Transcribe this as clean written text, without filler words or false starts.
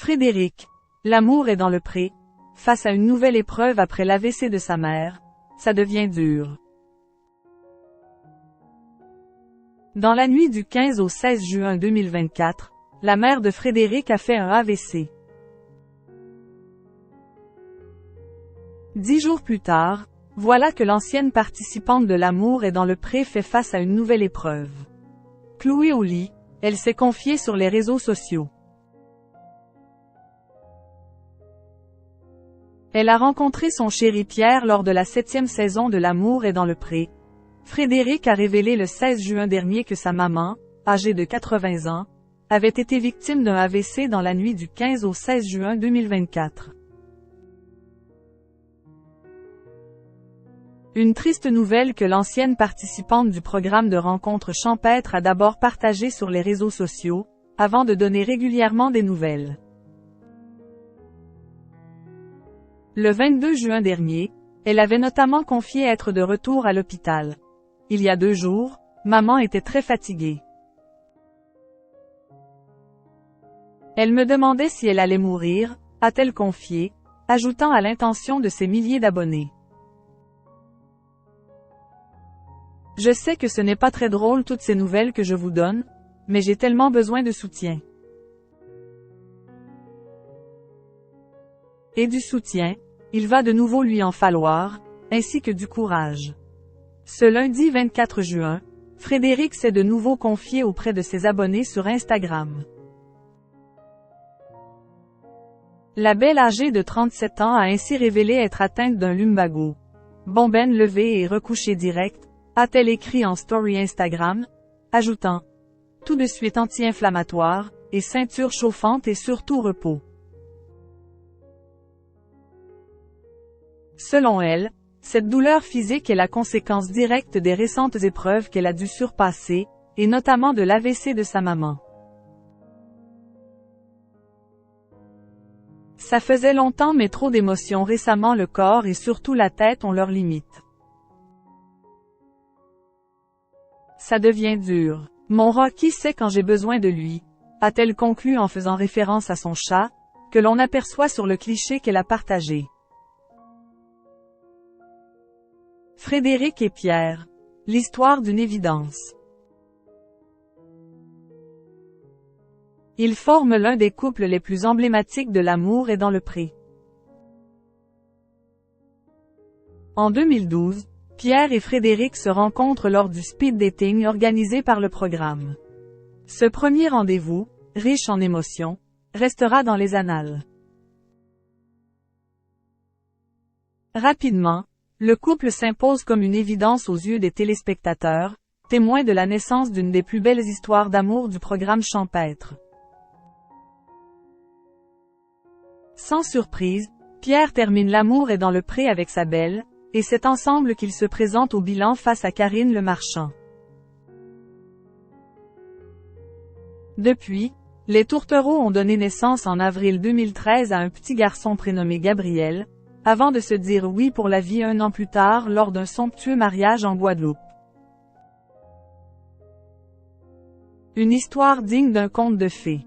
Frédéric. L'amour est dans le pré. Face à une nouvelle épreuve après l'AVC de sa mère, ça devient dur. Dans la nuit du 15 au 16 juin 2024, la mère de Frédéric a fait un AVC. 10 jours plus tard, voilà que l'ancienne participante de l'amour est dans le pré fait face à une nouvelle épreuve. Clouée au lit, elle s'est confiée sur les réseaux sociaux. Elle a rencontré son chéri Pierre lors de la 7e saison de L'amour est dans le pré. Frédéric a révélé le 16 juin dernier que sa maman, âgée de 80 ans, avait été victime d'un AVC dans la nuit du 15 au 16 juin 2024. Une triste nouvelle que l'ancienne participante du programme de rencontres champêtres a d'abord partagée sur les réseaux sociaux, avant de donner régulièrement des nouvelles. Le 22 juin dernier, elle avait notamment confié être de retour à l'hôpital. Il y a 2 jours, maman était très fatiguée. Elle me demandait si elle allait mourir, a-t-elle confié, ajoutant à l'intention de ses milliers d'abonnés. Je sais que ce n'est pas très drôle toutes ces nouvelles que je vous donne, mais j'ai tellement besoin de soutien. Et du soutien, il va de nouveau lui en falloir, ainsi que du courage. Ce lundi 24 juin, Frédéric s'est de nouveau confié auprès de ses abonnés sur Instagram. La belle âgée de 37 ans a ainsi révélé être atteinte d'un lumbago. Bombaine levée et recouchée direct, a-t-elle écrit en story Instagram, ajoutant « Tout de suite anti-inflammatoire, et ceinture chauffante et surtout repos ». Selon elle, cette douleur physique est la conséquence directe des récentes épreuves qu'elle a dû surpasser, et notamment de l'AVC de sa maman. Ça faisait longtemps mais trop d'émotions récemment le corps et surtout la tête ont leurs limites. Ça devient dur. Mon Rocky sait quand j'ai besoin de lui, a-t-elle conclu en faisant référence à son chat, que l'on aperçoit sur le cliché qu'elle a partagé. Frédéric et Pierre. L'histoire d'une évidence. Ils forment l'un des couples les plus emblématiques de L'amour est dans le pré. En 2012, Pierre et Frédéric se rencontrent lors du speed dating organisé par le programme. Ce premier rendez-vous, riche en émotions, restera dans les annales. Rapidement, le couple s'impose comme une évidence aux yeux des téléspectateurs, témoins de la naissance d'une des plus belles histoires d'amour du programme champêtre. Sans surprise, Pierre termine L'amour est dans le pré avec sa belle, et c'est ensemble qu'ils se présentent au bilan face à Karine Le Marchand. Depuis, les tourtereaux ont donné naissance en avril 2013 à un petit garçon prénommé Gabriel, avant de se dire oui pour la vie 1 an plus tard lors d'un somptueux mariage en Guadeloupe. Une histoire digne d'un conte de fées.